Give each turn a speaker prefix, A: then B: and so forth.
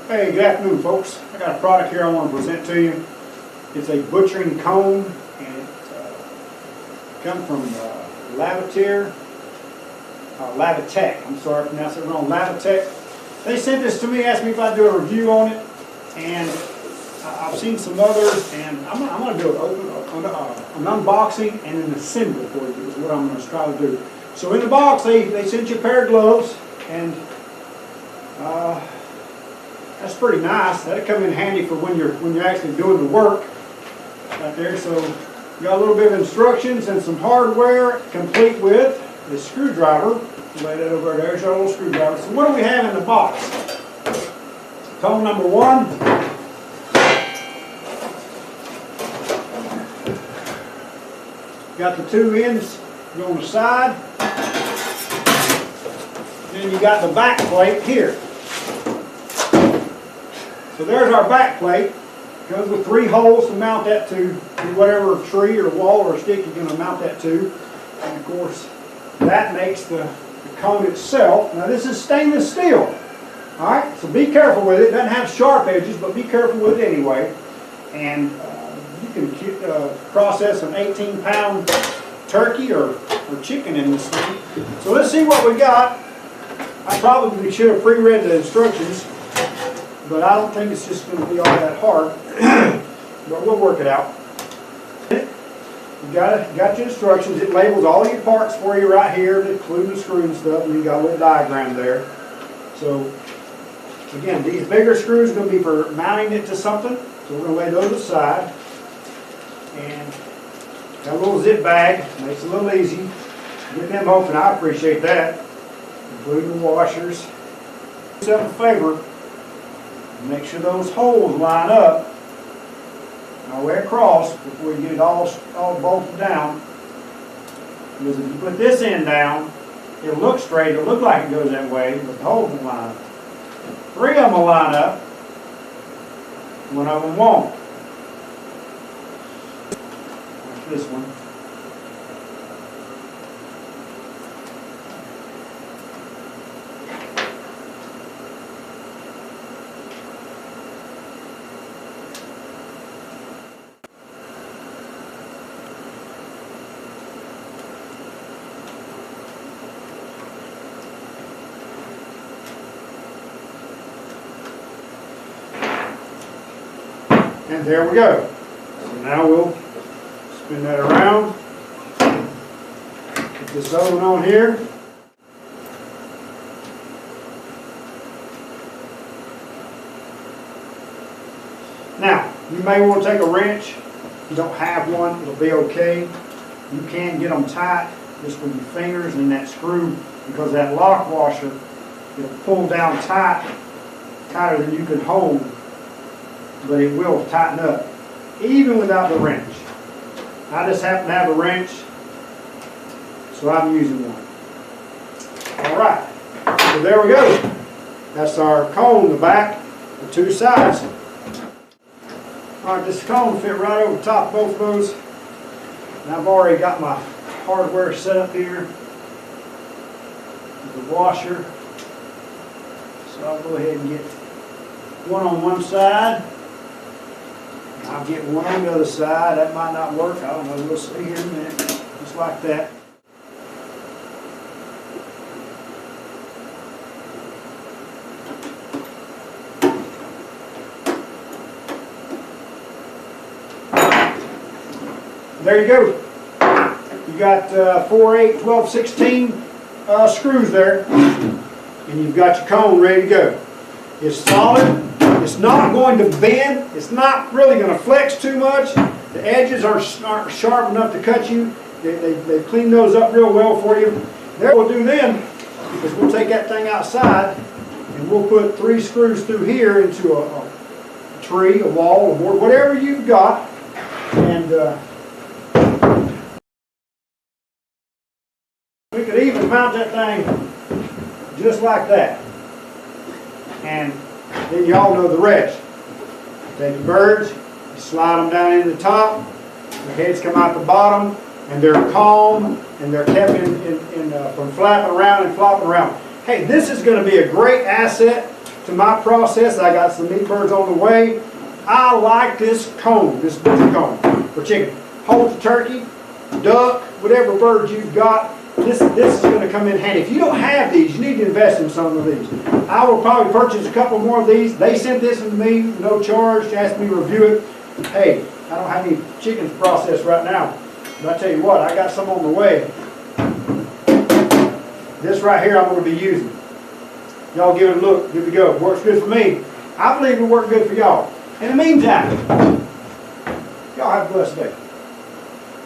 A: Hey, good afternoon, folks. I got a product here I want to present to you. It's a butchering cone, and it comes from Lavatec. I'm sorry I pronounced it wrong. Lavatec. They sent this to me, asked me if I'd do a review on it, and I've seen some others, and I'm going to do an unboxing and an assembly for you is what I'm going to try to do. So in the box, they sent you a pair of gloves, and that's pretty nice. That'll come in handy for when you're actually doing the work right there. So you got a little bit of instructions and some hardware, complete with the screwdriver. Lay that over there. There's our little screwdriver. So what do we have in the box? Cone number one. Got the two ends on the side. Then you got the back plate here. So there's our back plate. Comes with 3 holes to mount that to whatever tree or wall or stick you're going to mount that to. And of course, that makes the cone itself. Now this is stainless steel. Alright, so be careful with it. It doesn't have sharp edges, but be careful with it anyway. And you can process an 18-pound turkey or chicken in this thing. So let's see what we got. I probably should have pre-read the instructions, but I don't think it's just going to be all that hard. But we'll work it out. You got your instructions. It labels all your parts for you right here, including the screw and stuff, and you got a little diagram there. So again, these bigger screws are going to be for mounting it to something. So we're going to lay those aside. And got a little zip bag, makes it a little easy. Get them open, I appreciate that. Including the washers. Do yourself a favor, make sure those holes line up all the way across before you get it all bolted down. Because if you put this end down, it'll look straight, it'll look like it goes that way, but the holes will line up. 3 of them will line up, 1 of them won't. Like this one. And there we go. So now we'll spin that around. Put this other one on here. Now, you may want to take a wrench. If you don't have one, it'll be okay. You can get them tight just with your fingers and that screw, because that lock washer, it'll pull down tighter than you can hold. But it will tighten up, even without the wrench. I just happen to have a wrench, so I'm using one. Alright, so there we go. That's our cone, the back, the 2 sides. Alright, this cone fit right over the top of both of those. And I've already got my hardware set up here. The washer. So I'll go ahead and get one on one side. I'll get one on the other side. That might not work. I don't know. We'll see here in a minute. Just like that. There you go. You got 4, 8, 12, 16 screws there. And you've got your cone ready to go. It's solid. It's not going to bend. It's not really going to flex too much. The edges aren't sharp enough to cut you. They clean those up real well for you. There, what we'll do then is we'll take that thing outside and we'll put 3 screws through here into a tree, a wall, a board, whatever you've got. And we could even mount that thing just like that. And then you all know the rest. Take your birds, you slide them down in the top, the heads come out the bottom, and they're calm, and they're kept from flapping around and flopping around. Hey, this is going to be a great asset to my process. I got some meat birds on the way. I like this cone, this butcher cone for chicken. Poultry, turkey, duck, whatever bird you've got, this is going to come in handy. If you don't have these, you need to invest in some of these. I will probably purchase a couple more of these. They sent this to me, no charge, asked me to review it. Hey, I don't have any chickens processed right now, but I tell you what, I got some on the way. This right here I'm going to be using. Y'all give it a look, good to go. Works good for me. I believe it'll work good for y'all. In the meantime, y'all have a blessed day.